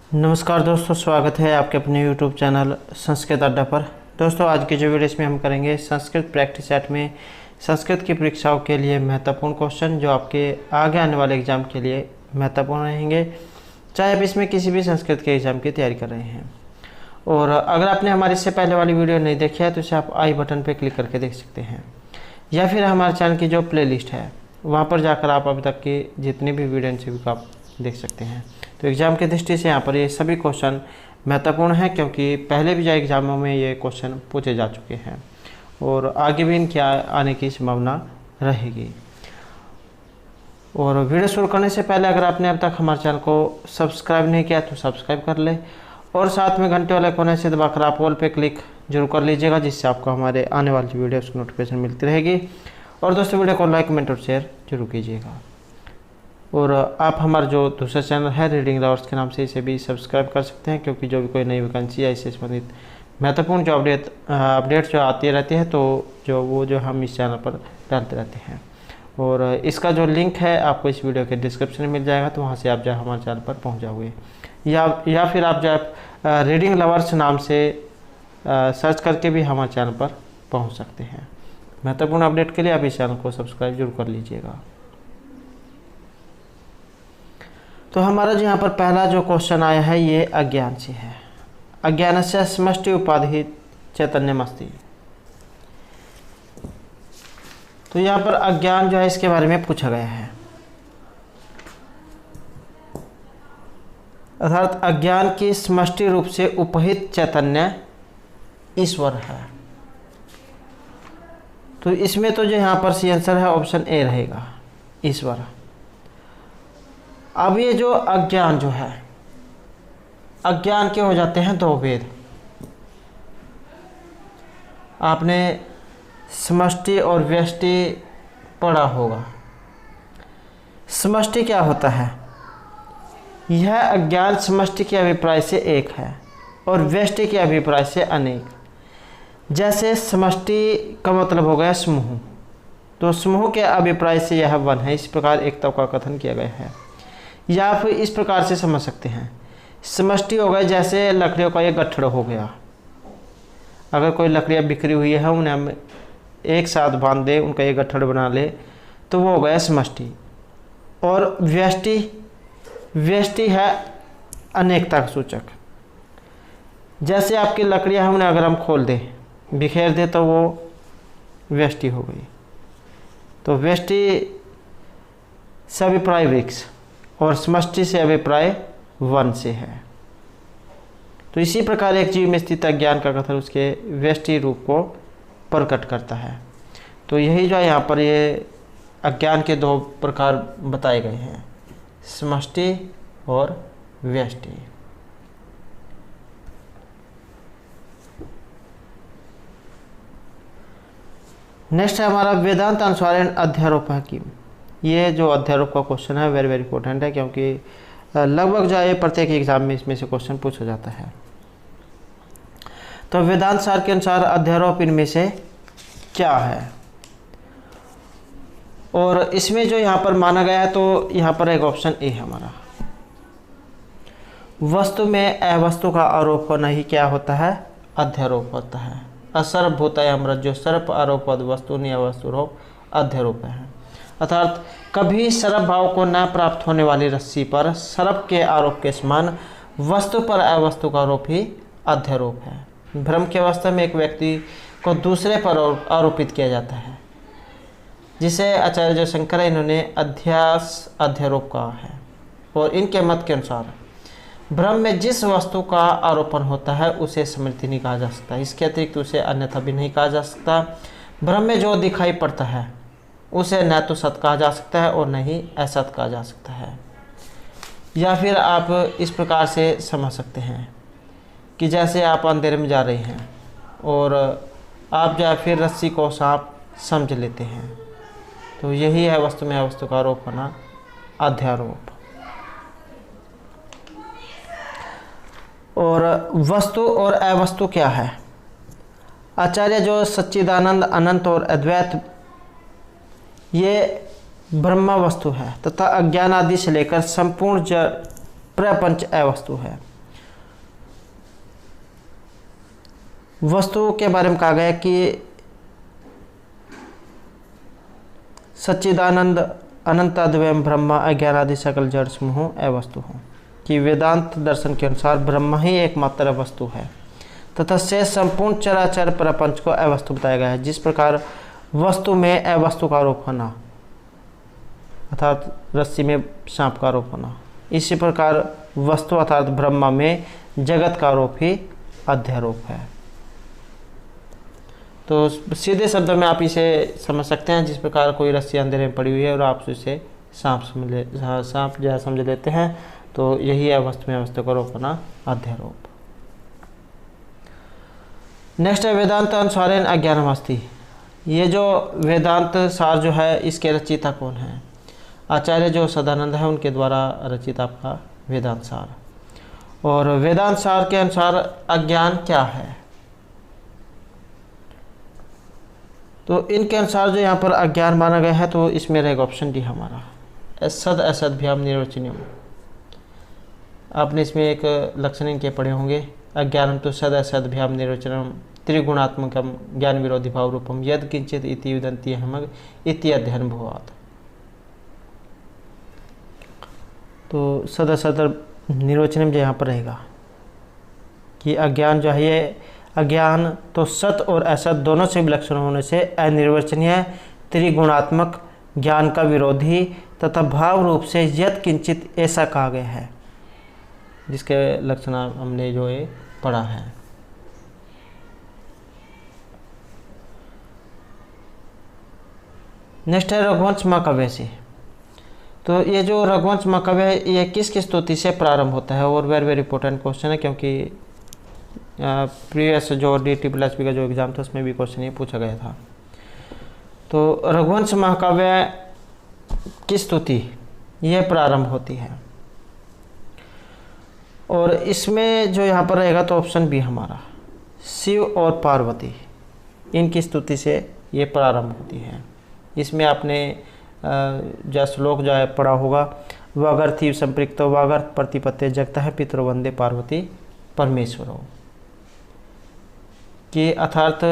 नमस्कार दोस्तों, स्वागत है आपके अपने YouTube चैनल संस्कृत अड्डा पर। दोस्तों, आज की जो वीडियो इसमें हम करेंगे संस्कृत प्रैक्टिस सेट में संस्कृत की परीक्षाओं के लिए महत्वपूर्ण क्वेश्चन जो आपके आगे आने वाले एग्ज़ाम के लिए महत्वपूर्ण रहेंगे, चाहे आप इसमें किसी भी संस्कृत के एग्ज़ाम की तैयारी कर रहे हैं। और अगर आपने हमारे इससे पहले वाली वीडियो नहीं देखी है तो इसे आप आई बटन पर क्लिक करके देख सकते हैं, या फिर हमारे चैनल की जो प्ले लिस्ट है वहाँ पर जाकर आप अभी तक की जितनी भी वीडियो हैं आप देख सकते हैं। तो एग्ज़ाम की दृष्टि से यहाँ पर ये सभी क्वेश्चन महत्वपूर्ण हैं, क्योंकि पहले भी जो एग्ज़ामों में ये क्वेश्चन पूछे जा चुके हैं और आगे भी इनके आने की संभावना रहेगी। और वीडियो शुरू करने से पहले अगर आपने अब तक हमारे चैनल को सब्सक्राइब नहीं किया तो सब्सक्राइब कर ले, और साथ में घंटे वाले कोने से दबाकर आप ऑल पे क्लिक जरूर कर लीजिएगा, जिससे आपको हमारे आने वाली वीडियो की नोटिफिकेशन मिलती रहेगी। और दोस्तों, वीडियो को लाइक, कमेंट और शेयर जरूर कीजिएगा। और आप हमारा जो दूसरा चैनल है रीडिंग लवर्स के नाम से, इसे भी सब्सक्राइब कर सकते हैं, क्योंकि जो भी कोई नई वैकेंसी है इससे संबंधित महत्वपूर्ण जो अपडेट जो आती रहती है तो जो हम इस चैनल पर डालते रहते हैं। और इसका जो लिंक है आपको इस वीडियो के डिस्क्रिप्शन में मिल जाएगा, तो वहाँ से आप जो हमारे चैनल पर पहुँच जाओगे, या फिर आप जो रीडिंग लवर्स नाम से सर्च करके भी हमारे चैनल पर पहुँच सकते हैं। महत्वपूर्ण अपडेट के लिए आप इस चैनल को सब्सक्राइब जरूर कर लीजिएगा। तो हमारा जो यहाँ पर पहला जो क्वेश्चन आया है ये अज्ञान से है। अज्ञानस्य समष्टि उपाधि चैतन्यमस्ति। तो यहाँ पर अज्ञान जो है इसके बारे में पूछा गया है, अर्थात अज्ञान की समष्टि रूप से उपहित चैतन्य ईश्वर है। तो इसमें तो जो यहाँ पर सी आंसर है ऑप्शन ए रहेगा, ईश्वर। अब ये जो अज्ञान जो है, अज्ञान के हो जाते हैं दो भेद। आपने समष्टि और व्यष्टि पढ़ा होगा। समष्टि क्या होता है? यह अज्ञान समष्टि के अभिप्राय से एक है और व्यष्टि के अभिप्राय से अनेक। जैसे समष्टि का मतलब हो गया समूह, तो समूह के अभिप्राय से यह वन है। इस प्रकार एकता का कथन किया गया है। या फिर इस प्रकार से समझ सकते हैं, समष्टि हो गए जैसे लकड़ियों का ये गट्ठड़ हो गया। अगर कोई लकड़ियाँ बिखरी हुई है उन्हें हम एक साथ बांध दे, उनका ये गट्ठड़ बना ले, तो वो हो गया समष्टि। और व्यष्टि है अनेकता का सूचक। जैसे आपकी लकड़ियाँ हैं उन्हें अगर हम खोल दें, बिखेर दें, तो वो व्यष्टि हो गई। तो व्यष्टि से अभिप्राय वृक्ष और समष्टि से अभिप्राय वन से है। तो इसी प्रकार एक जीव में स्थित अज्ञान का कथन उसके व्यष्टि रूप को प्रकट करता है। तो यही जो यहाँ पर ये अज्ञान के दो प्रकार बताए गए हैं, समष्टि और व्यष्टि। नेक्स्ट है हमारा वेदांत अनुसारेण अध्यारोप किम। ये जो अध्यारोप का क्वेश्चन है वेरी इंपॉर्टेंट है, क्योंकि लगभग जो है प्रत्येक एग्जाम में इसमें से क्वेश्चन पूछा जाता है। तो वेदांत सार के अनुसार अध्यारोप इनमें से क्या है? और इसमें जो यहाँ पर माना गया है, तो यहाँ पर एक ऑप्शन ए है हमारा। वस्तु में अवस्तु का आरोप होना ही क्या होता है? अध्यारोप होता है। असर्वभूतय अमृत, जो सर्प आरोपद वस्तु अवस्तुरोप अध्यारोप है। अर्थात कभी सर्प भाव को न प्राप्त होने वाली रस्सी पर सर्प के आरोप के समान वस्तु पर अवस्तु का आरोप ही अध्यारोप है। भ्रम की अवस्था में एक व्यक्ति को दूसरे पर आरोपित किया जाता है, जिसे आचार्य जयशंकर इन्होंने अध्यास अध्यारोप कहा है। और इनके मत के अनुसार भ्रम में जिस वस्तु का आरोपण होता है उसे स्मृति नहीं कहा जा सकता। इसके अतिरिक्त उसे अन्यथा भी नहीं कहा जा सकता। भ्रम में जो दिखाई पड़ता है उसे न तो सत कहा जा सकता है और न ही असत कहा जा सकता है। या फिर आप इस प्रकार से समझ सकते हैं कि जैसे आप अंधेरे में जा रहे हैं और आप जो है फिर रस्सी को सांप समझ लेते हैं, तो यही है वस्तु में अवस्तु का आरोप होना, अध्यारोप। और वस्तु और अवस्तु क्या है? आचार्य जो सच्चिदानंद, अनंत और अद्वैत ये ब्रह्म वस्तु है तथा अज्ञान आदि से लेकर संपूर्ण प्रपंच अवस्तु है। वस्तु के बारे में कहा गया कि सच्चिदानंद अनंत अद्वयम् ब्रह्म अज्ञान आदि सकल जड़ समूह अवस्तु हो, कि वेदांत दर्शन के अनुसार ब्रह्म ही एकमात्र वस्तु है तथा से संपूर्ण चराचर प्रपंच को अवस्तु बताया गया है। जिस प्रकार वस्तु में अवस्तु का आरोप होना अर्थात रस्सी में सांप का आरोप होना, इसी प्रकार वस्तु अर्थात ब्रह्म में जगत का आरोप ही अध्यारोप है। तो सीधे शब्दों में आप इसे समझ सकते हैं, जिस प्रकार कोई रस्सी अंधेरे में पड़ी हुई है और आप उसे सांप जैसा समझ लेते हैं, तो यही है वस्तु में वस्तु का आरोप होना अध्यारोप। नेक्स्ट है वेदांत अनुसारेण अज्ञानम अस्ति। ये जो वेदांत सार जो है इसके रचयिता कौन है? आचार्य जो सदानंद है उनके द्वारा रचित आपका वेदांत सार। और वेदांत सार के अनुसार अज्ञान क्या है? तो इनके अनुसार जो यहाँ पर अज्ञान माना गया है, तो इसमें रहेगा ऑप्शन डी हमारा सद असदभ्याम निर्वचनीयम। आपने इसमें एक लक्षण इनके पढ़े होंगे, अज्ञानम तो सद असदभ्याम निर्वचनम त्रिगुणात्मकम ज्ञान विरोधी भाव रूपम यद किंचित इति विदंती हमग इति अध्ययन भुवात्। तो सद असद निर्वचनम जो यहाँ पर रहेगा कि अज्ञान जो है ये अज्ञान तो सत और असत दोनों से विलक्षण होने से अनिर्वचनीय त्रिगुणात्मक ज्ञान का विरोधी तथा भाव रूप से यत किंचित ऐसा कहा गया है, जिसके लक्षण हमने जो ये पढ़ा है। नेक्स्ट है रघुवंश महाकाव्य से। तो ये जो रघुवंश महाकाव्य है ये किस किस स्तुति से प्रारंभ होता है? और वेरी वेरी इंपॉर्टेंट क्वेश्चन है, क्योंकि प्रीवियस जो DT+P का जो एग्ज़ाम था उसमें भी क्वेश्चन ये पूछा गया था। तो रघुवंश महाकाव्य की स्तुति ये प्रारंभ होती है, और इसमें जो यहाँ पर रहेगा तो ऑप्शन बी हमारा शिव और पार्वती इनकी स्तुति से ये प्रारंभ होती है। इसमें आपने जो श्लोक जो है पढ़ा होगा, वागर्थी संपृक्त वागर्थ प्रतिपत्ति जगता है पितरो वंदे पार्वती परमेश्वरो, कि अर्थात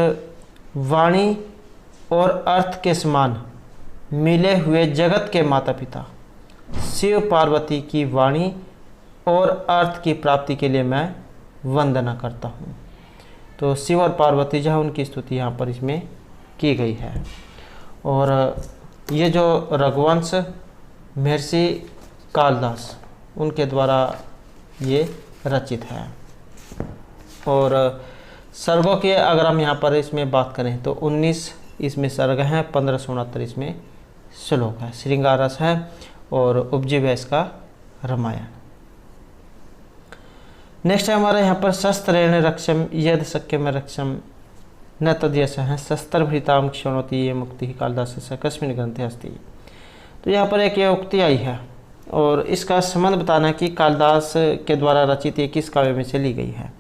वाणी और अर्थ के समान मिले हुए जगत के माता पिता शिव पार्वती की वाणी और अर्थ की प्राप्ति के लिए मैं वंदना करता हूँ। तो शिव और पार्वती जो है उनकी स्तुति यहाँ पर इसमें की गई है। और ये जो रघुवंश महर्षि कालिदास उनके द्वारा ये रचित है। और सर्गों के अगर हम यहाँ पर इसमें बात करें तो 19 इसमें सर्ग हैं, 1569 इसमें श्लोक है, श्रृंगार रस है और उपजीव्य इसका रामायण। नेक्स्ट है हमारा यहाँ पर शस्त्रेण रक्षम यद शक्यम रक्षम न तद्यश है शस्त्रभृताम क्षणोति ये मुक्ति कालिदास से कस्मिन ग्रंथे अस्ति। तो यहाँ पर एक ये उक्ति आई है और इसका संबंध बताना है कि कालिदास के द्वारा रचित ये किस काव्य में से ली गई है।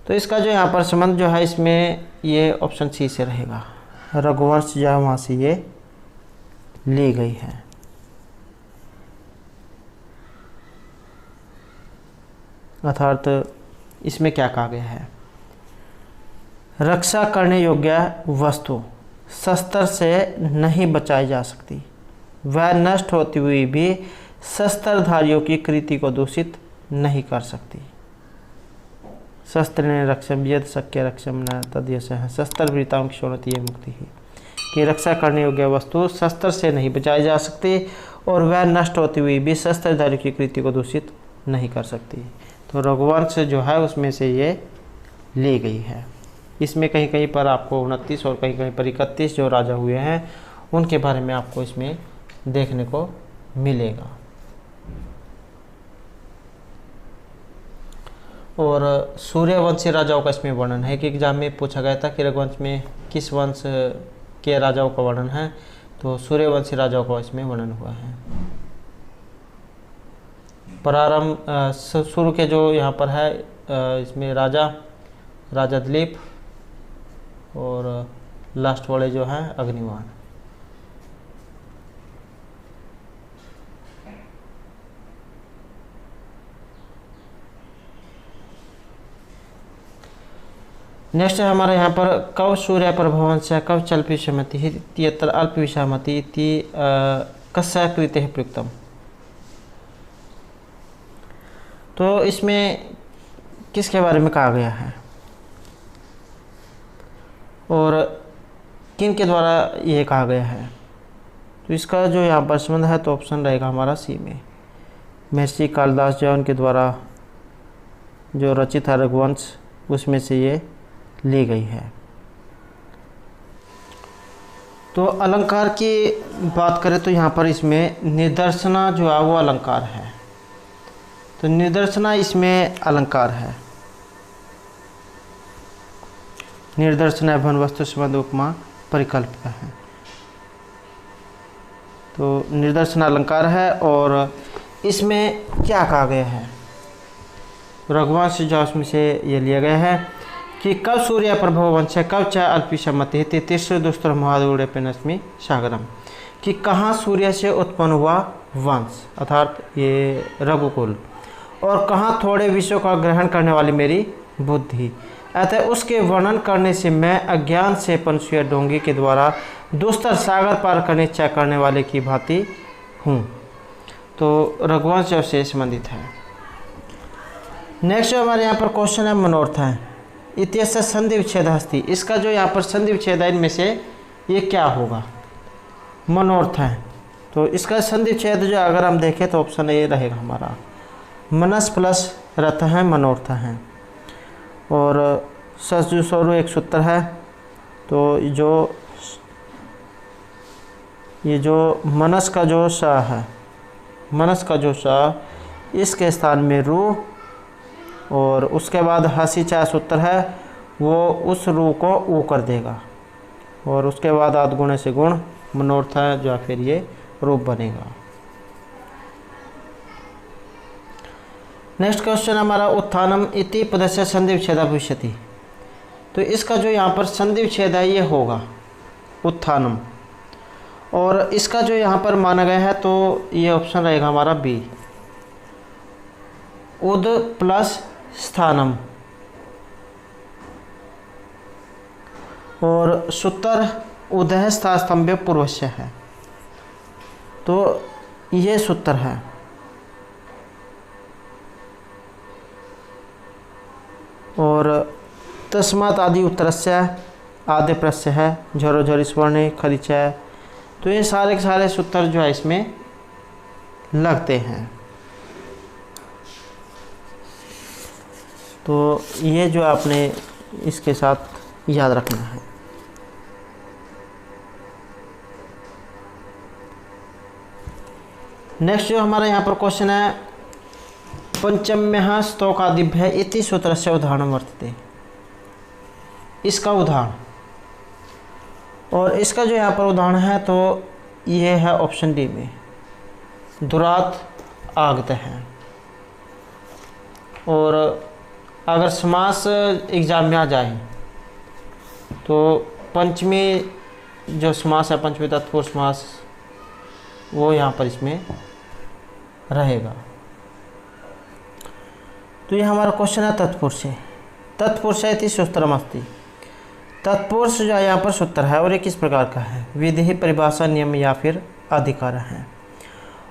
तो इसका जो यहाँ पर संबंध जो है इसमें ये ऑप्शन सी से रहेगा, रघुवंश जो है वहाँ से ये ली गई है। अर्थात इसमें क्या कहा गया है, रक्षा करने योग्य वस्तु शस्त्र से नहीं बचाई जा सकती, वह नष्ट होती हुई भी शस्त्रधारियों की कृति को दूषित नहीं कर सकती। शस्त्र ने रक्षम यद शक्य रक्षम न तद्यश है शस्त्रभृताम क्षोणति ये मुक्ति ही, कि रक्षा करने योग्य वस्तु शस्त्र से नहीं बचाई जा सकती और वह नष्ट होती हुई भी शस्त्रधारियों की कृति को दूषित नहीं कर सकती। तो रघुवंश जो है उसमें से ये ली गई है। इसमें कहीं कहीं पर आपको 29 और कहीं कहीं पर 31 जो राजा हुए हैं उनके बारे में आपको इसमें देखने को मिलेगा। और सूर्यवंशी राजाओं का इसमें वर्णन है कि एग्जाम में पूछा गया था कि रघुवंश में किस वंश के राजाओं का वर्णन है, तो सूर्यवंशी राजाओं का इसमें वर्णन हुआ है। प्रारंभ शुरू के जो यहाँ पर है इसमें राजा दिलीप और लास्ट वाले जो हैं अग्निवान। नेक्स्ट है हमारे यहाँ पर कव सूर्य प्रभवंश कव चल्पिष्यमति इत्यत्र अल्प विषामति इति कस्य कृते प्रयुक्तम। तो इसमें किसके बारे में कहा गया है और किन के द्वारा ये कहा गया है। तो इसका जो यहाँ पर संबंध है तो ऑप्शन रहेगा हमारा सी में। महर्षि कालिदास जो उनके द्वारा जो रचित है रघुवंश उसमें से ये ली गई है। तो अलंकार की बात करें तो यहाँ पर इसमें निदर्शना जो है वो अलंकार है। तो निदर्शना इसमें अलंकार है। निर्दर्शना भन वस्तु संबंध उपमा परिकल्प है। तो निर्दर्शना अलंकार है और इसमें क्या कहा गया है रघुवंश जो उसमें से ये लिया गया है कि कब सूर्य प्रभव वंश कब च अल्पिशमति तीसरे दुस्तर महादूरे पेनस्मी सागरम, कि कहाँ सूर्य से उत्पन्न हुआ वंश अर्थात ये रघुकुल और कहाँ थोड़े विषयों का ग्रहण करने वाली मेरी बुद्धि, अतः उसके वर्णन करने से मैं अज्ञान से पंचुया डोंगी के द्वारा दुस्तर सागर पार करने इच्छा करने वाले की भांति हूँ। तो रघुवंश से संबंधित है। नेक्स्ट हमारे यहाँ पर क्वेश्चन है मनोर्थ है इतिहास संधि विच्छेद हस्ती। इसका जो यहाँ पर संधि विच्छेद है इनमें से ये क्या होगा मनोर्थ है। तो इसका संधि विच्छेद जो अगर हम देखें तो ऑप्शन ए रहेगा हमारा मनस प्लस रथ है मनोर्थ है और सजु स्वरु एक सूत्र है। तो ये जो मनस का जो स है मनस का जो स इसके स्थान में रू और उसके बाद हसी चाय सूत्र है वो उस रू को ऊ कर देगा और उसके बाद आध गुणे से गुण मनोर्थ है जो फिर ये रूप बनेगा। नेक्स्ट क्वेश्चन हमारा उत्थानम इति पदस्य संधि विच्छेदा भविष्यति। तो इसका जो यहाँ पर संधि विच्छेद है ये होगा उत्थानम और इसका जो यहाँ पर माना गया है तो ये ऑप्शन रहेगा हमारा बी उद प्लस स्थानम और सूत्र उदय स्था स्तंभ्य पूर्वस्य है। तो ये सूत्र है और तस्मात् आदि उत्तरस्य आदि प्रस्य है झरो झरी स्वर्ण खरीचय। तो ये सारे के सारे सूत्र जो है इसमें लगते हैं। तो ये जो आपने इसके साथ याद रखना है। नेक्स्ट जो हमारा यहाँ पर क्वेश्चन है पंचम्य स्तोकादिभ्य इति सूत्र से उदाहरण वर्तते। इसका उदाहरण और इसका जो यहाँ पर उदाहरण है तो ये है ऑप्शन डी में दुरात आगत है। और अगर समास एग्जाम में आ जाए तो पंचमी जो समास है पंचमी तत्पुरुष समास वो यहाँ पर इसमें रहेगा। तो ये हमारा क्वेश्चन है तत्पुरुष है। तत्पुरुष इति सूत्रमस्ति। तत्पुरुष जो है यहाँ पर सूत्र है और ये किस प्रकार का है विधि परिभाषा नियम या फिर अधिकार है।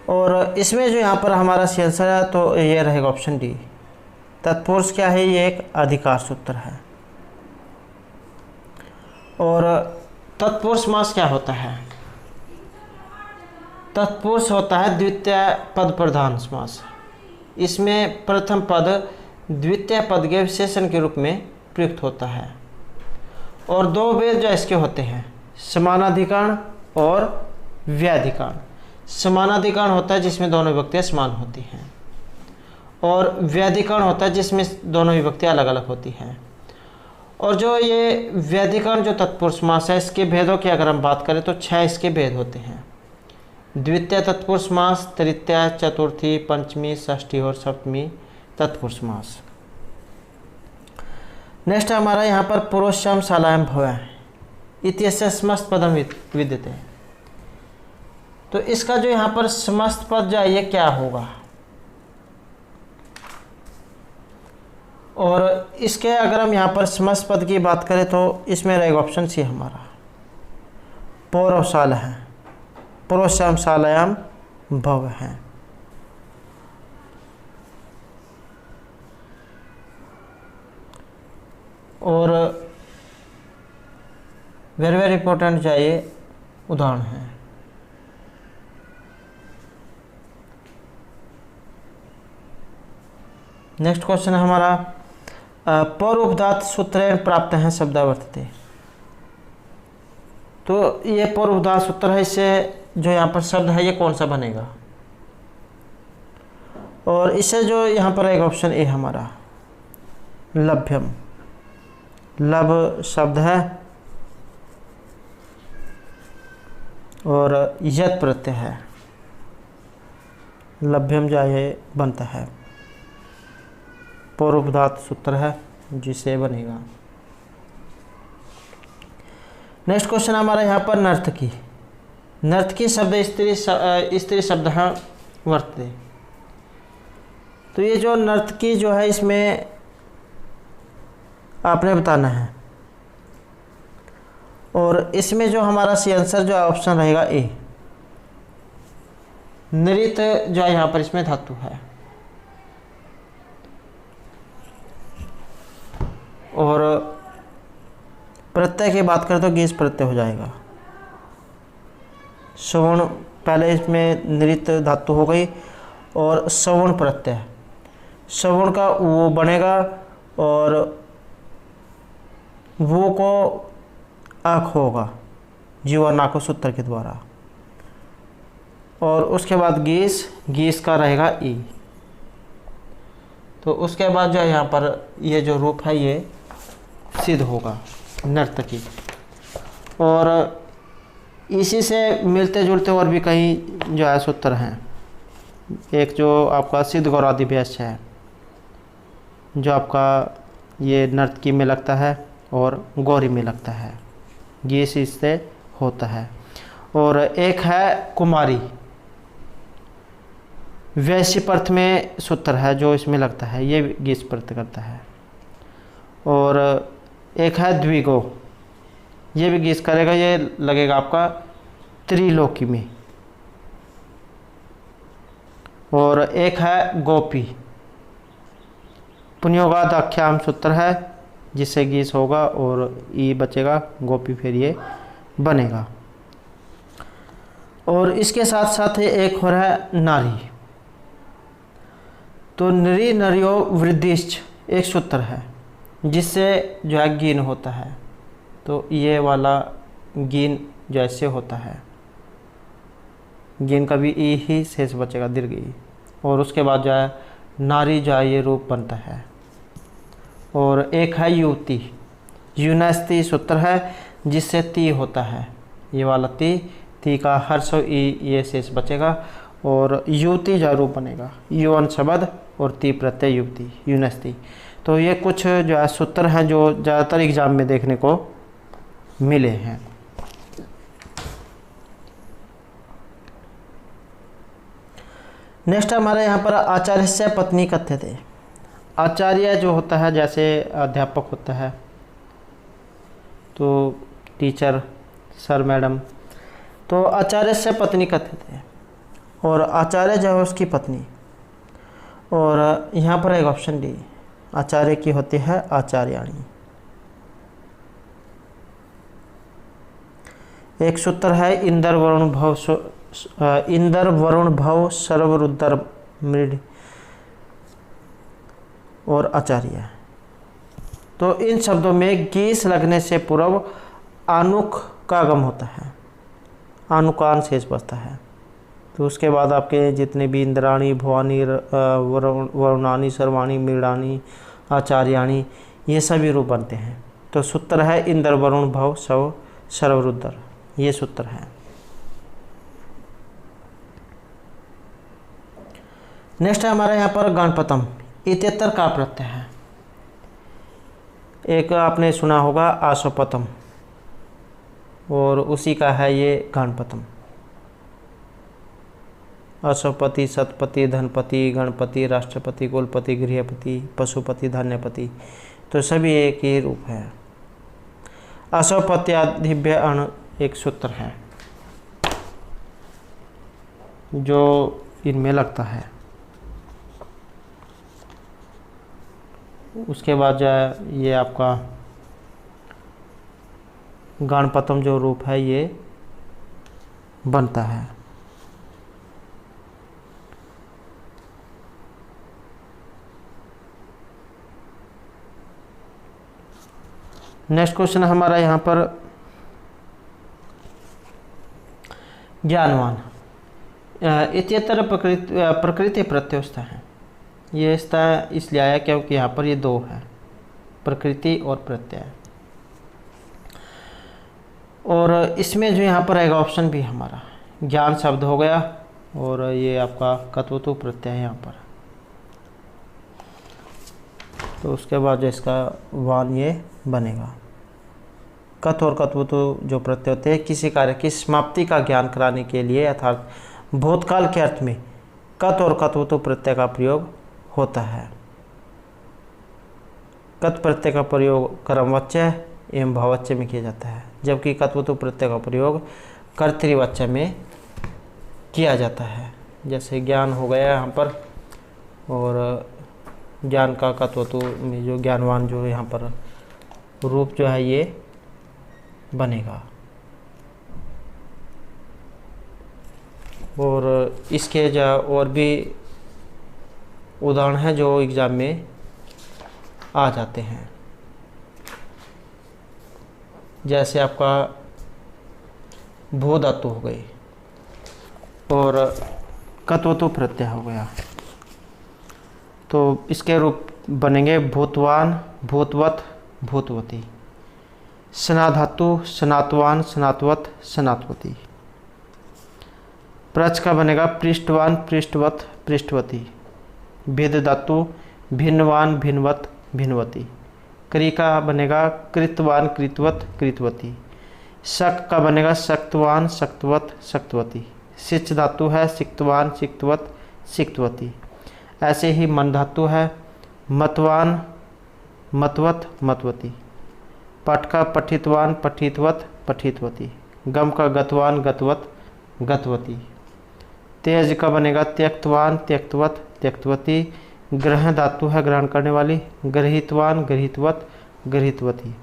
और इसमें जो यहाँ पर हमारा सी आंसर है तो ये रहेगा ऑप्शन डी। तत्पुरुष क्या है ये एक अधिकार सूत्र है। और तत्पुरुष समास क्या होता है तत्पुरुष होता है द्वितीय पद प्रधान समास। इसमें प्रथम पद द्वितीय पद के विशेषण के रूप में प्रयुक्त होता है और दो वेद जो इसके होते हैं समानाधिकरण और व्याधिकरण। समानाधिकरण होता है जिसमें दोनों विभक्तियां समान होती हैं और व्याधिकरण होता है जिसमें दोनों विभक्तियां अलग अलग होती हैं। और जो ये व्याधिकरण जो तत्पुरुष समास है इसके भेदों की अगर हम बात करें तो 6 इसके भेद होते हैं। द्वितीय तत्पुरुष समास तृतीय चतुर्थी पंचमी षष्ठी और सप्तमी तत्पुरुष समास। नेक्स्ट हमारा यहाँ पर पुरुषम शालायाम भव इत्यस्य समस्त पदम विद्यते। तो इसका जो यहाँ पर समस्त पद जो है ये क्या होगा और इसके अगर हम यहाँ पर समस्त पद की बात करें तो इसमें रहेगा ऑप्शन सी हमारा, पौरवशाला है, पौरवश्याम शालायाम भव है। और वेरी वेरी इंपॉर्टेंट चाहिए उदाहरण है। नेक्स्ट क्वेश्चन है हमारा, पौर उपधात सूत्रेण प्राप्त हैं शब्दावर्तते। तो ये पौर उपधात सूत्र है, इससे जो यहाँ पर शब्द है ये कौन सा बनेगा, और इससे जो यहाँ पर एक ऑप्शन ए हमारा लभ्यम, लब शब्द है और यत प्रत्यय है, लभ्यम जो ये बनता है, पौरोपधात सूत्र है जिसे बनेगा। नेक्स्ट क्वेश्चन हमारा यहाँ पर नर्तकी। नर्तकी शब्द स्त्री शब्द है वर्तते। तो ये जो नर्तकी जो है इसमें आपने बताना है, और इसमें जो हमारा सी आंसर जो ऑप्शन रहेगा ए, नृत जो है यहाँ पर इसमें धातु है, और प्रत्यय की बात करें तो गीस प्रत्यय हो जाएगा। श्रवण पहले इसमें नृत धातु हो गई, और श्रवण प्रत्यय, श्रवण का वो बनेगा और वो को आँख होगा जीवा नाको सूत्र के द्वारा, और उसके बाद गीस, गीस का रहेगा ई। तो उसके बाद जो है यहाँ पर ये जो रूप है ये सिद्ध होगा नर्तकी। और इसी से मिलते जुलते और भी कई जो है सूत्र हैं। एक जो आपका सिद्ध गौरादिभ्यस है जो आपका ये नर्तकी में लगता है और गौरी में लगता है, गीस इससे होता है। और एक है कुमारी, वैश्यपर्थ में सूत्र है जो इसमें लगता है, ये गीस प्रत्यय करता है। और एक है द्विगो, ये भी गीस करेगा, ये लगेगा आपका त्रिलोकी में। और एक है गोपी, पुण्योगाद आख्याम सूत्र है जिससे गीस होगा और ई बचेगा, गोपी फिर ये बनेगा। और इसके साथ साथ एक हो रहा है नारी। तो नरी नरियो वृद्धिश्च एक सूत्र है जिससे जो है गीन होता है। तो ये वाला गीन जैसे होता है, गीन का भी ई ही शेष बचेगा, दीर्घ ई। और उसके बाद जो है नारी जो है ये रूप बनता है। और एक है युवती, यूनस्ती सूत्र है जिससे ती होता है, ये वाला ती का हर्ष ई ये शेष बचेगा और युवती जो रूप बनेगा, युवन शब्द और ती प्रत्यय युवती, यूनस्ती। तो ये कुछ जो है सूत्र हैं जो ज़्यादातर एग्जाम में देखने को मिले हैं। नेक्स्ट हमारे यहाँ पर आचार्य से पत्नी कथ्यते। आचार्य जो होता है जैसे अध्यापक होता है, तो टीचर, सर, मैडम। तो आचार्य से पत्नी कथ्यते, और आचार्य जो है उसकी पत्नी। और यहाँ पर एक ऑप्शन डी, आचार्य की होती है आचार्याणी। एक सूत्र है इंद्र वरुण भव सर्वरुद्र मृड और आचार्य। तो इन शब्दों में गीस लगने से पूर्व आनुक का आगम होता है, आनुकान शेष बचता है। तो उसके बाद आपके जितने भी इंद्राणी, भवानी, वरुणानी, सर्वाणी, मृडानी, आचार्याणी, ये सभी रूप बनते हैं। तो सूत्र है इंद्र वरुण भव सव सर्वरुद्र, ये सूत्र है। नेक्स्ट है हमारा यहाँ पर गणपतम, इत्यत्र का प्रत्यय है। एक आपने सुना होगा आशोपतम, और उसी का है ये गणपतम। अश्वपति, शतपति, धनपति, गणपति, राष्ट्रपति, कुलपति, गृहपति, पशुपति, धान्यपति, तो सभी एक ही रूप है। अश्वपत्यादिभ्य अण एक सूत्र है जो इनमें लगता है। उसके बाद जो है ये आपका गणपतम जो रूप है ये बनता है। नेक्स्ट क्वेश्चन हमारा यहाँ पर ज्ञानवान इत्यतर प्रकृति प्रत्युस्था है। ये इसलिए आया क्योंकि यहाँ पर ये दो है, प्रकृति और प्रत्यय। और इसमें जो यहाँ पर आएगा ऑप्शन भी हमारा ज्ञान शब्द हो गया और ये आपका कत्वतु प्रत्यय है यहाँ पर। तो उसके बाद जो इसका वान ये बनेगा। कत और कत्वतु जो प्रत्यय होते हैं किसी कार्य की समाप्ति का ज्ञान कराने के लिए अर्थात भूतकाल के अर्थ में कत और कत्वतु प्रत्यय का प्रयोग होता है। कत प्रत्यय का प्रयोग कर्मवाच्य एवं भाववाच्य में किया जाता है, जबकि कत्वतु प्रत्यय का प्रयोग कर्तृवाच्य में किया जाता है। जैसे ज्ञान हो गया यहाँ पर, और ज्ञान का कत्वतु में जो ज्ञानवान जो यहाँ पर रूप जो है ये बनेगा। और इसके जो और भी उदाहरण हैं जो एग्ज़ाम में आ जाते हैं, जैसे आपका भू धातु हो गई और कत्वतु प्रत्यय हो गया, तो इसके रूप बनेंगे भूतवान, भूतवत, भूतवती। स्ना धातु स्नातवान, स्नातवत, स्नातवती। प्रच का बनेगा पृष्ठवान, पृष्ठवत, पृष्ठवती। भेद धातु भिन्नवान, भिन्नवत, भिन्नवती। क्री का बनेगा कृतवान, कृतवत, कृतवती। शक का बनेगा शक्तवान, शक्तवत, शक्तवती। सिच धातु है सिक्तवान, सिक्तवत, सिक्तवती। ऐसे ही मन धातु है मतवान, मतवत, मतवती। पठ का पठितवान, पठितवत, पठितवती। गम का गतवान, गतवत, गतवती। तेज का बनेगा त्यक्तवान, त्यक्तवत, त्यक्तवती। ग्रह धातु है ग्रहण करने वाली, ग्रहितवान, ग्रहितवत, ग्रहितवती।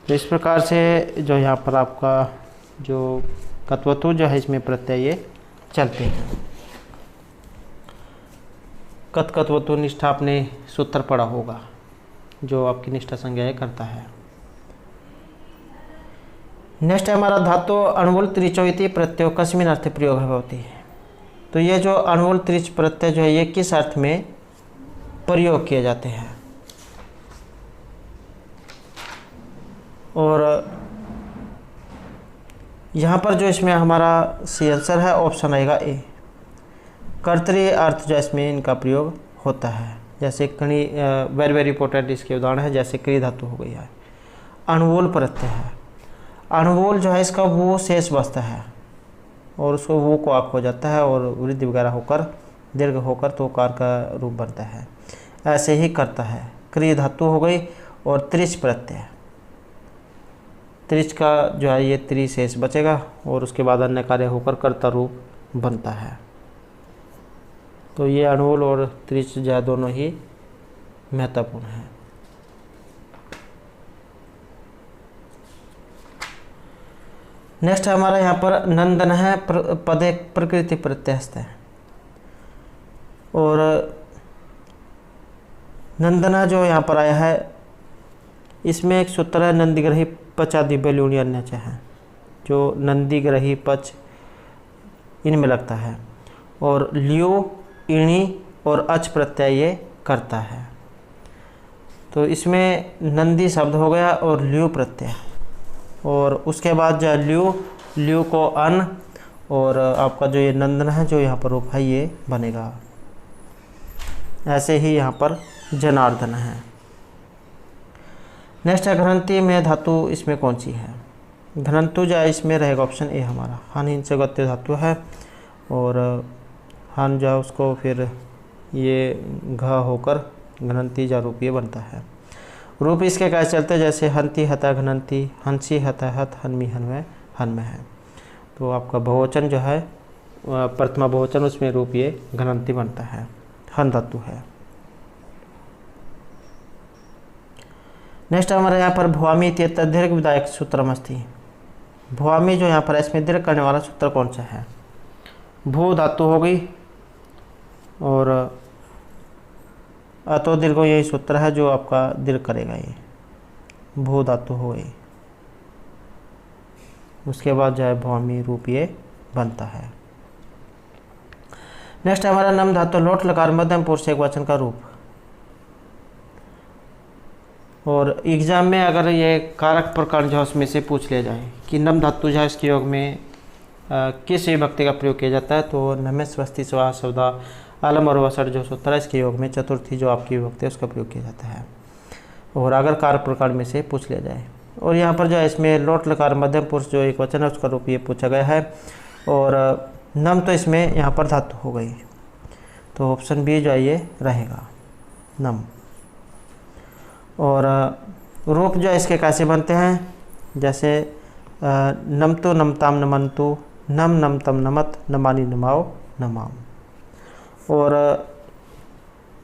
तो इस प्रकार से जो यहाँ पर आपका जो कत्वतु जो है इसमें प्रत्यय ये चलते हैं। कत्वतु निष्ठा आपने सूत्र पढ़ा होगा जो आपकी निष्ठा संज्ञा करता है। नेक्स्ट है हमारा धातु अणुवल त्रिचो इति प्रत्यय कस्मिन् अर्थे प्रयोग होती है। तो ये जो अणुवल त्रिच प्रत्यय जो है ये किस अर्थ में प्रयोग किए जाते हैं। और यहाँ पर जो इसमें हमारा सी आंसर है ऑप्शन आएगा ए। कर्तरी अर्थ जो इसमें इनका प्रयोग होता है। जैसे कणी वेरी वेरी इंपॉर्टेंट इसके उदाहरण है, जैसे क्री धातु हो गई है। अणुवल प्रत्यय है, अणुवल जो है इसका वो शेष बचता है और उसको वो को आप हो जाता है और वृद्धि वगैरह होकर दीर्घ होकर तो कार का रूप बनता है। ऐसे ही करता है। क्री धातु हो गई और त्रिच प्रत्यय, त्रिच का जो है ये त्रि शेष बचेगा और उसके बाद अन्य कार्य होकर कर्ता रूप बनता है। तो ये अणुवल और त्रिच जो है दोनों ही महत्वपूर्ण है। नेक्स्ट हमारा यहाँ पर नंदन है, पदे प्रकृति प्रत्ययस्थ है। और नंदना जो यहाँ पर आया है इसमें एक सूत्र है नंदीग्रही पचादि बेलूनी अन्य है, जो नंदीग्रही पच इनमें लगता है। और लियो इणी और अच प्रत्यय ये करता है। तो इसमें नंदी शब्द हो गया और लियो प्रत्यय, और उसके बाद जो ल्यू को अन और आपका जो ये नंदन है जो यहाँ पर रूप है ये बनेगा। ऐसे ही यहाँ पर जनार्दन है। नेक्स्ट है घ्रंथि में धातु इसमें कौन सी है। घ्रंथु जो है इसमें रहेगा ऑप्शन ए हमारा। हानि से गत्य धातु है और हन जो है उसको फिर ये घ होकर घनंती जा रूपीय बनता है। रूप इसके कैसे चलते हैं, जैसे हंती हता घनंती, हंसी हता हत, हनमी हनवे हनमे है। तो आपका बहुवचन जो है प्रथमा बहुवचन, उसमें रूप ये घनंती बनता है, हन धातु है। नेक्स्ट हमारे यहाँ पर भुआमी इत्यत्र दीर्घ विधायक सूत्रम अस्ति। भुआमी जो यहाँ पर है इसमें दीर्घ करने वाला सूत्र कौन सा है? भू धातु हो गई और अतो दीर्घो यही सूत्र है जो आपका दीर्घ करेगा, ये भू धातु हो गई। उसके बाद जो है भौमी रूप ये बनता है। नेक्स्ट हमारा नम धातु लोट लकार मध्यम पुरुष एक वचन का रूप। और एग्जाम में अगर ये कारक प्रकार जो है उसमें से पूछ लिया जाए कि नम धातु जो है इसके योग में किस विभक्ति का प्रयोग किया जाता है, तो नमे स्वस्ति स्वा सौदा आलम और वसठ जो सूत्र है इसके योग में चतुर्थी जो आपकी विभक्ति है उसका प्रयोग किया जाता है। और अगर कारक प्रकार में से पूछ लिया जाए, और यहाँ पर जो है इसमें लोट लकार मध्यम पुरुष जो एक वचन है उसका रूप ये पूछा गया है। और नम तो इसमें यहाँ पर धातु हो गई, तो ऑप्शन बी जो है ये रहेगा नम। और रूप जो है इसके कैसे बनते हैं, जैसे नम तो नमताम नमंतु, नम नमतम नमत, नमानी नमाओ नमाम। और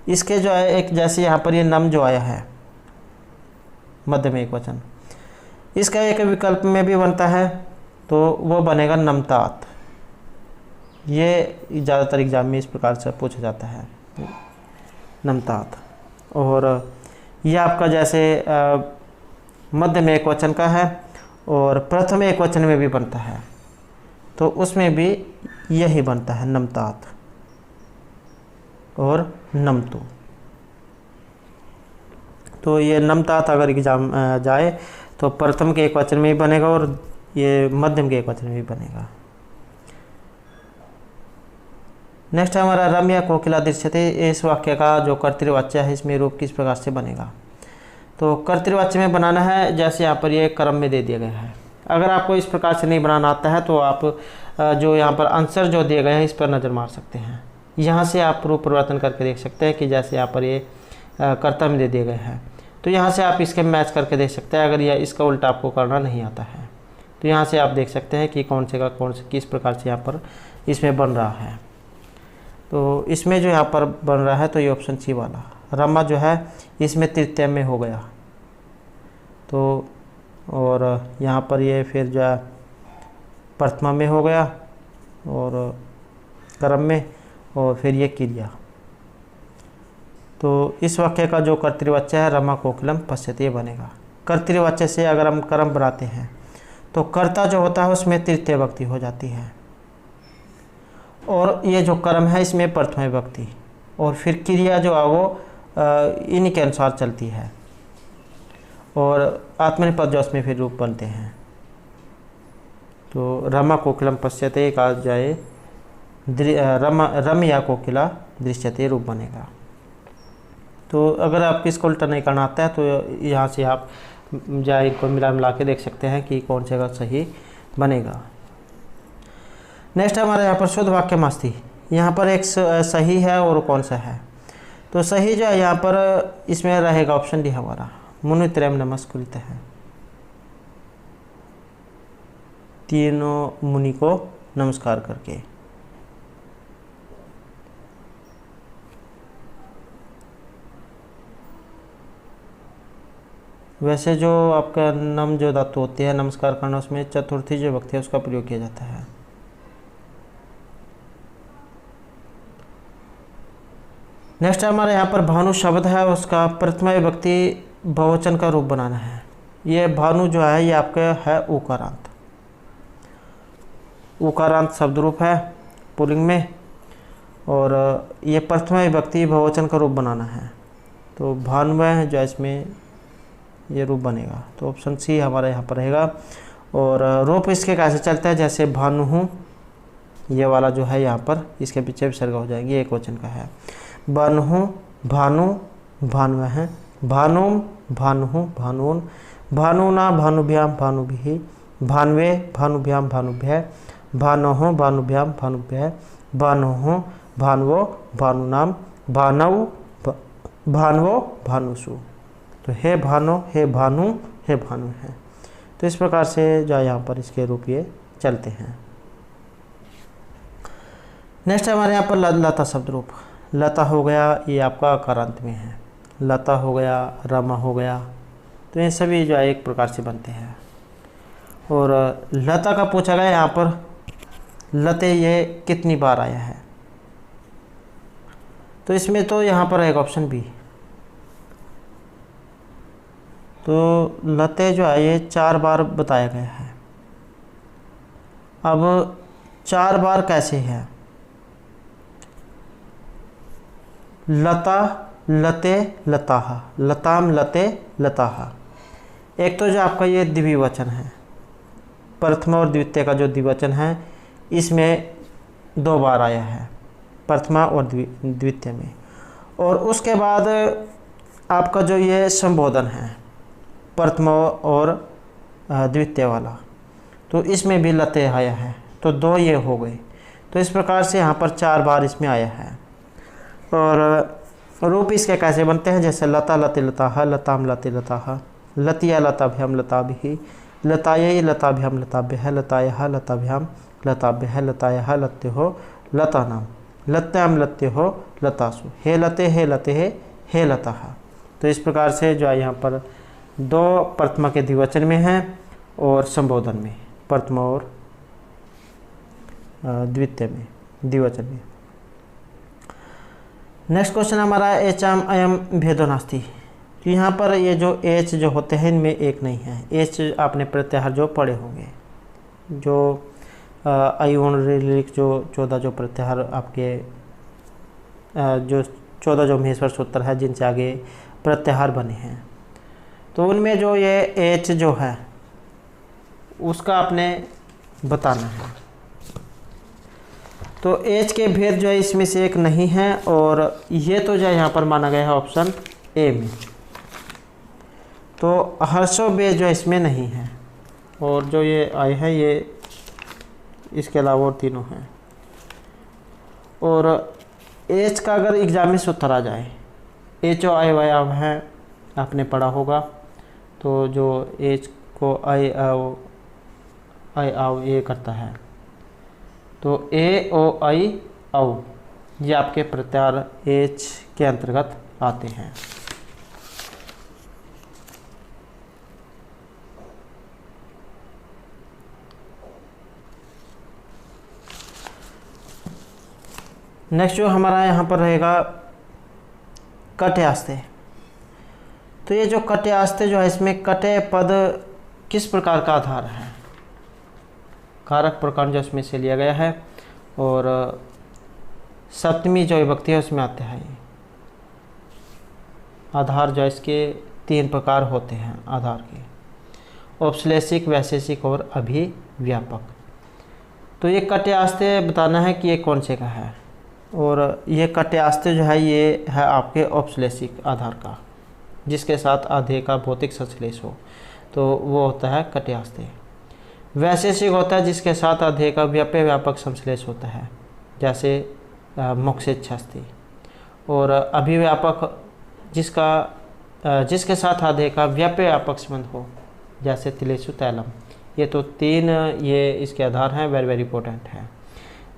इसके जो है एक जैसे यहाँ पर ये नम जो आया है मध्य में एक वचन, इसका एक विकल्प में भी बनता है, तो वो बनेगा नमतात। ये ज़्यादातर एग्जाम में इस प्रकार से पूछा जाता है, नमतात। और यह आपका जैसे मध्य में एक वचन का है और प्रथम एक वचन में भी बनता है, तो उसमें भी यही बनता है नमतात और नमतु। तो ये नमतात अगर एग्जाम जाए तो प्रथम के एक वचन में भी बनेगा और ये मध्यम के एक वचन में भी बनेगा। नेक्स्ट हमारा रम्या कोकिला दृश्यते, इस वाक्य का जो कर्तृवाच्य है इसमें रूप किस प्रकार से बनेगा? तो कर्तृवाच्य में बनाना है जैसे यहाँ पर ये क्रम में दे दिया गया है। अगर आपको इस प्रकार से नहीं बनाना आता है तो आप जो यहाँ पर आंसर जो दिए गए हैं इस पर नज़र मार सकते हैं। यहाँ से आप रूप परिवर्तन करके देख सकते हैं कि जैसे यहाँ पर ये कर्ता में दे दिए गए हैं, तो यहाँ से आप इसके मैच करके देख सकते हैं। अगर यह इसका उल्टा आपको करना नहीं आता है तो यहाँ से आप देख सकते हैं कि कौन से का कौन से किस प्रकार से यहाँ पर इसमें बन रहा है। तो इसमें जो यहाँ पर बन रहा है तो ये ऑप्शन सी वाला रमा जो है इसमें तृतीय में हो गया। तो और यहाँ पर ये फिर जो है प्रथमा में हो गया और क्रम में, और फिर ये क्रिया। तो इस वाक्य का जो कर्तृवाच्य है रमा कोकिलम पश्यते बनेगा। कर्तृवाच्य से अगर हम क्रम बनाते हैं तो कर्ता जो होता है उसमें तृतीय विभक्ति हो जाती है, और ये जो क्रम है इसमें प्रथम विभक्ति, और फिर क्रिया जो है वो इन्हीं के अनुसार चलती है, और आत्मनिपद जो उसमें फिर रूप बनते हैं। तो रमा कोकिलम पश्यते का जाए रम या कोकिला दृश्यते रूप बनेगा। तो अगर आपको इसको उल्टा नहीं करना आता है तो यहाँ से आप जाए इनको मिला के देख सकते हैं कि कौन से का सही बनेगा। नेक्स्ट हमारे यहाँ पर शुद्ध वाक्य मास्ती, यहाँ पर एक सही है और कौन सा है? तो सही जो है यहाँ पर इसमें रहेगा ऑप्शन डी हमारा मुनित्रयम नमस्कृत है, तीनों मुनि को नमस्कार करके। वैसे जो आपका नम जो धातु होती है नमस्कार करना, उसमें चतुर्थी जो विभक्ति है उसका प्रयोग किया जाता है। नेक्स्ट हमारे यहाँ पर भानु शब्द है, उसका प्रथमा विभक्ति बहुवचन का रूप बनाना है। ये भानु जो है ये आपका है उकारांत, उकारांत शब्द रूप है पुल्लिंग में, और ये प्रथमा विभक्ति बहुवचन का रूप बनाना है। तो भानुमय जो है इसमें ये रूप बनेगा, तो ऑप्शन सी हमारे यहाँ पर रहेगा। और रूप इसके कैसे चलता है, जैसे भानु ये वाला जो है यहाँ पर इसके पीछे विसर्ग हो जाएंगे, एक वचन का है। भानु भानु भानु है, भानुम भानु भानुन, भानुना भानुभ्याम भानुभिः, भान्वे भानुभ्याम भानुभ्य, भानोः भानुभ्याम भानुभ्य, भानोः भानवो भानुनाम, भानव भानवो भानुषु। तो हे भानो, हे भानु, हे भानु है। तो इस प्रकार से जो यहाँ पर इसके रूप ये चलते हैं। नेक्स्ट हमारे यहाँ पर लता शब्द रूप। लता हो गया, ये आपका अकारांत में है। लता हो गया, रमा हो गया, तो ये सभी जो है एक प्रकार से बनते हैं। और लता का पूछा गया यहाँ पर, लते ये कितनी बार आया है? तो इसमें तो यहाँ पर एक ऑप्शन बी। तो लते जो है ये 4 बार बताया गया है। अब 4 बार कैसे है? लता, लते, लताहा, लताम, लते, लताहा। एक तो जो आपका ये द्विवचन है, प्रथमा और द्वितीय का जो द्विवचन है, इसमें 2 बार आया है, प्रथमा और द्वितीय में। और उसके बाद आपका जो ये संबोधन है, प्रथमा और द्वितीय वाला, तो इसमें भी लते आया है, तो 2 ये हो गए। तो इस प्रकार से यहाँ पर 4 बार इसमें आया है। और रूप इसके कैसे बनते हैं? जैसे लता लते लताहा, लताम लते लताहा, लतिया लताभ्याम लताभिः, लतायै लताभ्याम लताभ्यः, लतायः लताभ्याम लताभ्यः, लतायः लत्योः लतानाम, लत्याम लत्योः लतासु, हे लते हे लताः। तो इस प्रकार से जो है यहाँ पर 2 प्रथमा के द्विवचन में है और संबोधन में, प्रथमा और द्वितीय में, द्विवचन में। नेक्स्ट क्वेश्चन हमारा एचाम अयम भेदो नास्ति। तो यहाँ पर ये जो एच जो होते हैं इनमें एक नहीं है। एच आपने प्रत्याहार जो पढ़े होंगे, जो अयुण ऋलिक जो 14 जो प्रत्याहार आपके जो 14 जो महेश्वर सूत्र है जिनसे आगे प्रत्याहार बने हैं, तो उनमें जो ये एच जो है उसका आपने बताना है। तो एच के भेद जो है इसमें से एक नहीं है, और ये तो जो है यहाँ पर माना गया है ऑप्शन ए में। तो हर्षो बे जो इसमें नहीं है, और जो ये आए हैं ये इसके अलावा और तीनों हैं। और एच का अगर एग्जाम में सूत्र आ जाए, एच ओ आई वाई अब है, आपने पढ़ा होगा। तो जो एच को आई आओ ये करता है, तो ए ओ आई औ ये आपके प्रत्याहार एच के अंतर्गत आते हैं। नेक्स्ट जो हमारा यहाँ पर रहेगा कटे आस्ते। तो ये जो कटे आस्ते जो है इसमें कटे पद किस प्रकार का आधार है? कारक प्रकार जो इसमें से लिया गया है, और सप्तमी जो विभक्ति है उसमें आते हैं। आधार जो इसके 3 प्रकार होते हैं आधार के, औपश्लेषिक, वैशेषिक और अभिव्यापक। तो ये कटे आस्ते बताना है कि ये कौन से का है, और ये कटे आस्ते जो है ये है आपके औपश्लेषिक आधार का, जिसके साथ आधे का भौतिक संश्लेष हो, तो वो होता है कटे आस्ते। वैशेषिक होता है जिसके साथ आधे का व्यापक संश्लेष होता है, जैसे मोक्षेच्छास्ति। और अभिव्यापक जिसके साथ आधे का व्यापक संबंध हो, जैसे तिलेषु तैलम। ये तो 3 ये इसके आधार हैं, वेरी इंपॉर्टेंट है।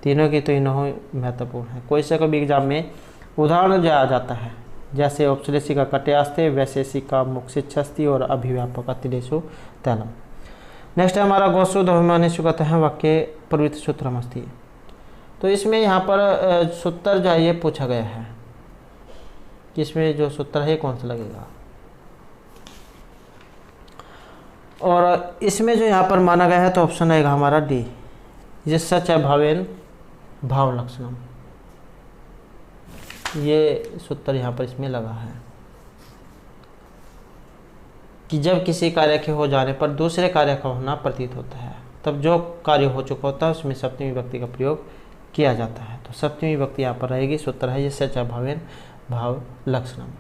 तीनों की तो इन्हों महत्वपूर्ण है। कोई से कभी एग्जाम में उदाहरण जो आ जाता है, जैसे औपश्लेषिक का कटे आस्ते, वैशेषिक का मोक्षेच्छास्ति और अभिव्यापक का तिलेषु तैलम। नेक्स्ट है हमारा गोसु अभिमानेषु कहते हैं वाक्य प्रवृत्ति सूत्रमस्ति। तो इसमें यहाँ पर सूत्र जो है ये पूछा गया है कि इसमें जो सूत्र है कौन सा लगेगा, और इसमें जो यहाँ पर माना गया है तो ऑप्शन आएगा हमारा डी, जिस सच है भावेन भाव लक्षणम। ये सूत्र यहाँ पर इसमें लगा है कि जब किसी कार्य के हो जाने पर दूसरे कार्य का होना प्रतीत होता है, तब जो कार्य हो चुका होता है उसमें सप्तमी विभक्ति का प्रयोग किया जाता है। तो सप्तमी विभक्ति यहाँ पर रहेगी। सूत्र है जिससे च भावेन भाव लक्षणम।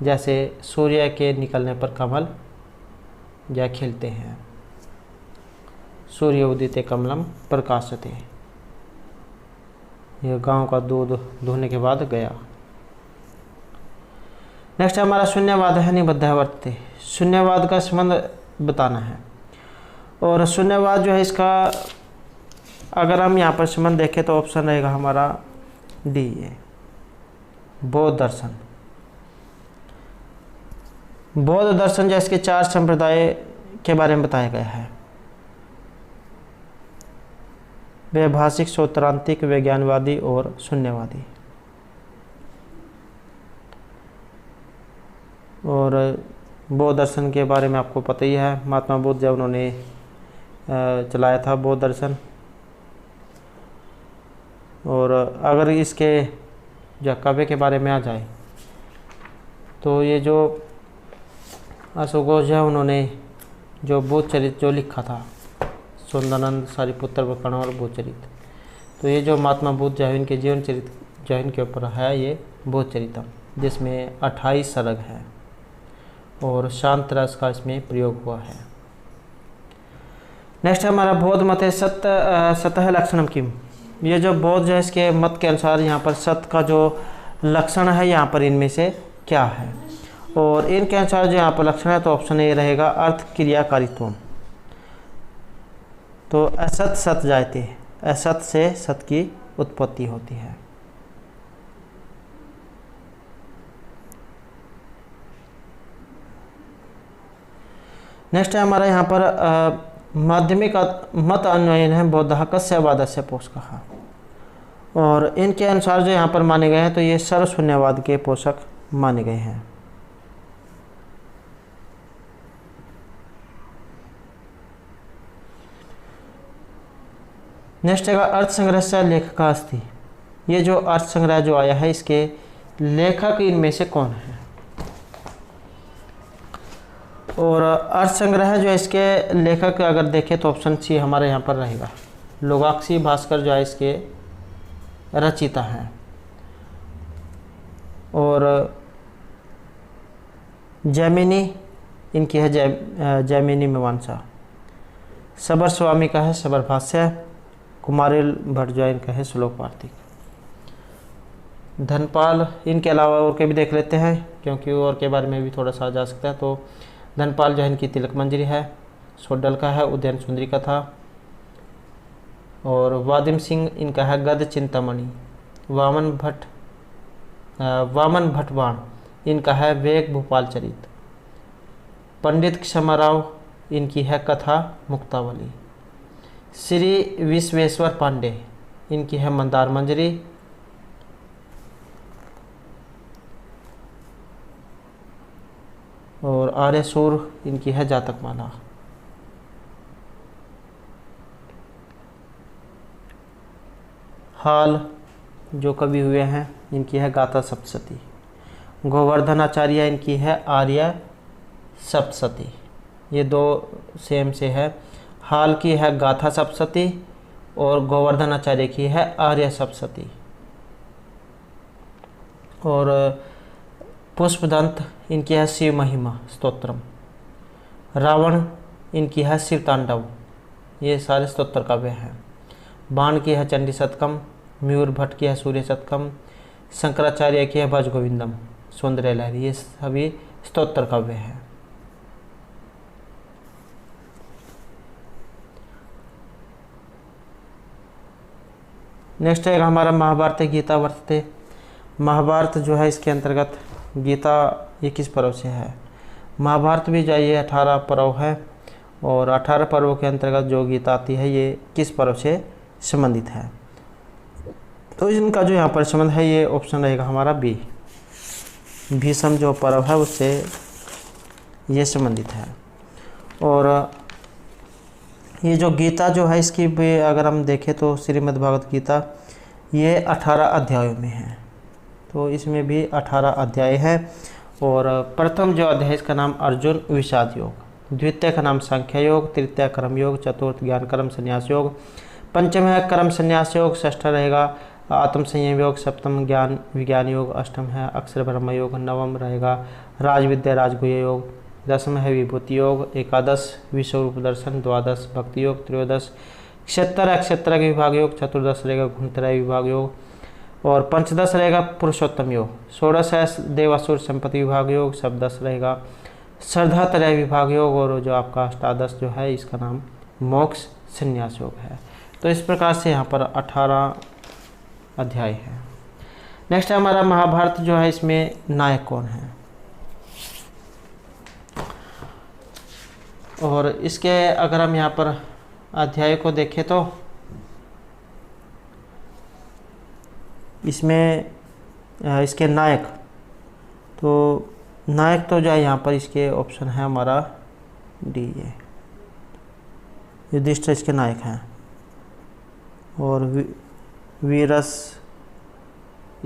जैसे सूर्य के निकलने पर कमल या खिलते हैं, सूर्य उदिते कमलम प्रकाशते। ये गांव का दूध धोने के बाद गया। नेक्स्ट हमारा शून्यवाद है निबद्ध वर्तते। शून्यवाद का संबंध बताना है, और शून्यवाद जो है इसका अगर हम यहाँ पर संबंध देखें तो ऑप्शन रहेगा हमारा डी ए, बौद्ध दर्शन। बौद्ध दर्शन जो इसके 4 संप्रदाय के बारे में बताया गया है, वैभाषिक, सौत्रांतिक, विज्ञानवादी और शून्यवादी। और बौद्ध दर्शन के बारे में आपको पता ही है, महात्मा बुद्ध जब उन्होंने चलाया था बौद्ध दर्शन। और अगर इसके जो काव्य के बारे में आ जाए तो ये जो अशोक घोष है उन्होंने जो बुद्ध चरित्र जो लिखा था, सुंदरानंद सारिपुत्र वकर्ण और बुद्ध चरित्र, तो ये जो महात्मा बुद्ध जो है इनके जीवन चरित्र जो इनके ऊपर है ये बुद्ध चरितम, जिसमें 28 सर्ग है और शांत रस का इसमें प्रयोग हुआ है। नेक्स्ट हमारा बौद्ध मत है सतः लक्षणम किम। ये जो बौद्ध है इसके मत के अनुसार यहाँ पर सत्य का जो लक्षण है यहाँ पर इनमें से क्या है, और इनके अनुसार जो यहाँ पर लक्षण है तो ऑप्शन ए रहेगा अर्थ क्रियाकारित्व। तो असत सत जायते, असत से सत की उत्पत्ति होती है। नेक्स्ट है हमारा यहाँ पर माध्यमिक मत अन्वयन है बौद्ध कस्य वादस्य पोषक, और इनके अनुसार जो यहाँ पर माने गए हैं तो ये सर्वशून्यवाद के पोषक माने गए हैं। नेक्स्ट है अर्थ संग्रह से लेखक का अस्थि। ये जो अर्थ संग्रह जो आया है इसके लेखक इनमें से कौन है, और अर्थ संग्रह जो इसके लेखक अगर देखें तो ऑप्शन सी हमारे यहाँ पर रहेगा, लोगाक्षी भास्कर जो है इसके रचिता हैं। और जैमिनी इनकी है जैमिनी मीमांसा। सबर स्वामी का है सबर भाष्य। कुमारिल भट्ट जो है इनका है श्लोक वार्तिक। धनपाल इनके अलावा और के भी देख लेते हैं क्योंकि और के बारे में भी थोड़ा सा जा सकता है। तो धनपाल जो है इनकी तिलक मंजरी है। सोडल का है उद्यान सुंदरी कथा। और वादिम सिंह इनका है गद चिंतामणि। वामन भट्टवाण इनका है वेग भोपाल चरित। पंडित क्षमाराव इनकी है कथा मुक्तावली। श्री विश्वेश्वर पांडे इनकी है मंदार मंजरी। और आर्य सूर इनकी है जातक माला। हाल जो कवि हुए हैं इनकी है गाथा सप्तशती। गोवर्धनाचार्य इनकी है आर्य सप्तशती। ये दो सेम से है। हाल की है गाथा सप्तशती और गोवर्धनाचार्य की है आर्य सप्तशती। और पुष्पदंत इनकी है शिव महिमा स्तोत्रम। रावण इनकी है शिव तांडव। ये सारे स्तोत्र काव्य हैं। बाण की है चंडी शतकम। मयूर भट्ट की है सूर्य शतकम। शंकराचार्य की है भज गोविंदम सौंदर्य लहरी। ये सभी स्तोत्र काव्य हैं। नेक्स्ट है हमारा महाभारत गीता वर्तते। महाभारत जो है इसके अंतर्गत गीता ये किस पर्व से है। महाभारत भी जो ये 18 पर्व है और 18 पर्वों के अंतर्गत जो गीता आती है ये किस पर्व से संबंधित है। तो इनका जो यहाँ पर संबंध है ये ऑप्शन रहेगा हमारा बी। भीष्म जो पर्व है उससे ये संबंधित है। और ये जो गीता जो है इसकी भी अगर हम देखें तो श्रीमद् भागवत गीता ये 18 अध्यायों में है। तो इसमें भी 18 अध्याय हैं। और प्रथम जो अध्याय इसका नाम अर्जुन विषाद योग, द्वितीय का नाम सांख्य योग, तृतीय कर्म योग, चतुर्थ ज्ञान कर्म संन्यास योग, पंचम है कर्म संन्यास योग, षष्ठ रहेगा आत्म संयम योग, सप्तम ज्ञान विज्ञान योग, अष्टम है अक्षर ब्रह्म योग, नवम रहेगा राजविद्या राजगुह्य योग, दसम है विभूति योग, एकादश विश्वरूप दर्शन, द्वादश भक्ति योग, त्रयोदश क्षेत्र विभाग योग, चतुर्दश रहेगा गुणत्रय विभाग योग, और पंचदश रहेगा पुरुषोत्तम योग, षोडश है देवासुर संपत्ति विभाग योग, सप्तदश रहेगा श्रद्धा त्रय विभाग योग, और जो आपका अष्टादश जो है इसका नाम मोक्ष संन्यास योग है। तो इस प्रकार से यहाँ पर 18 अध्याय है। नेक्स्ट है हमारा महाभारत जो है, इसमें नायक कौन है, और इसके अगर हम यहाँ पर अध्याय को देखें तो इसमें इसके नायक तो जो है यहाँ पर इसके ऑप्शन है हमारा डी, ये युधिष्ठिर इसके नायक हैं, और वीरस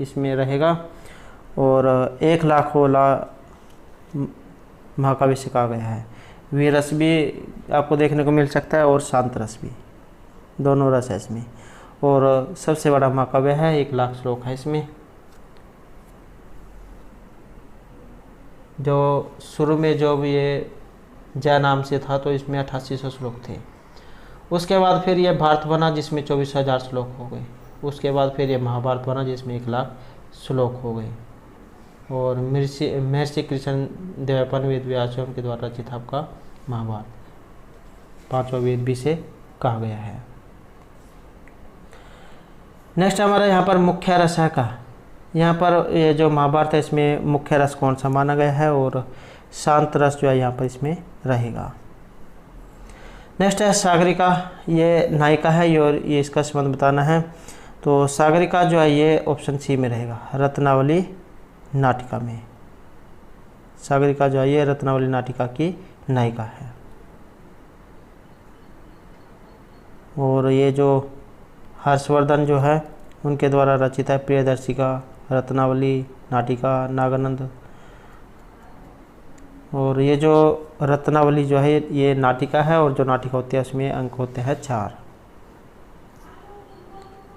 इसमें रहेगा, और 1 लाख वाला महाकाव्य से कहा गया है। वीरस भी आपको देखने को मिल सकता है और शांत रस भी, दोनों रस है इसमें, और सबसे बड़ा महाकाव्य है, 1 लाख श्लोक है इसमें। जो शुरू में जो ये जय नाम से था तो इसमें 8800 श्लोक थे। उसके बाद फिर ये भारत बना जिसमें 24,000 श्लोक हो गए। उसके बाद फिर ये महाभारत बना जिसमें 1 लाख श्लोक हो गए, और महर्षि कृष्ण देवपन वेद व्यास के द्वारा रचित आपका महाभारत 5वां वेद भी से कहा गया है। नेक्स्ट हमारा यहाँ पर मुख्य रस है का, यहाँ पर ये जो महाभारत है इसमें मुख्य रस कौन सा माना गया है, और शांत रस जो है यहाँ पर इसमें रहेगा। नेक्स्ट है सागरिका, ये नायिका है और ये इसका संबंध बताना है। तो सागरिका जो है ये ऑप्शन सी में रहेगा, रत्नावली नाटिका में। सागरिका जो है ये रत्नावली नाटिका की नायिका है। और ये जो हर्षवर्धन जो है उनके द्वारा रचित है प्रियदर्शिका, रत्नावली नाटिका, नागानंद। और ये जो रत्नावली जो है ये नाटिका है, और जो नाटिका होती है उसमें अंक होते हैं 4।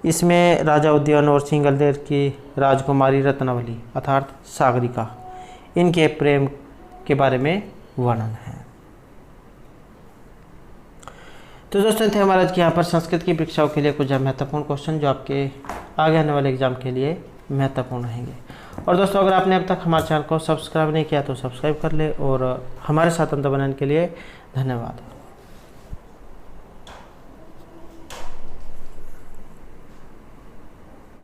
इसमें राजा उद्यन और सिंगलदेव की राजकुमारी रत्नावली अर्थात सागरिका, इनके प्रेम के बारे में वर्णन है। तो दोस्तों थे हमारा यहाँ पर संस्कृत की परीक्षाओं के लिए कुछ महत्वपूर्ण क्वेश्चन जो आपके आगे आने वाले एग्जाम के लिए महत्वपूर्ण रहेंगे। और दोस्तों अगर आपने अब तक हमारे चैनल को सब्सक्राइब नहीं किया तो सब्सक्राइब कर ले, और हमारे साथ अंत बनाने के लिए धन्यवाद।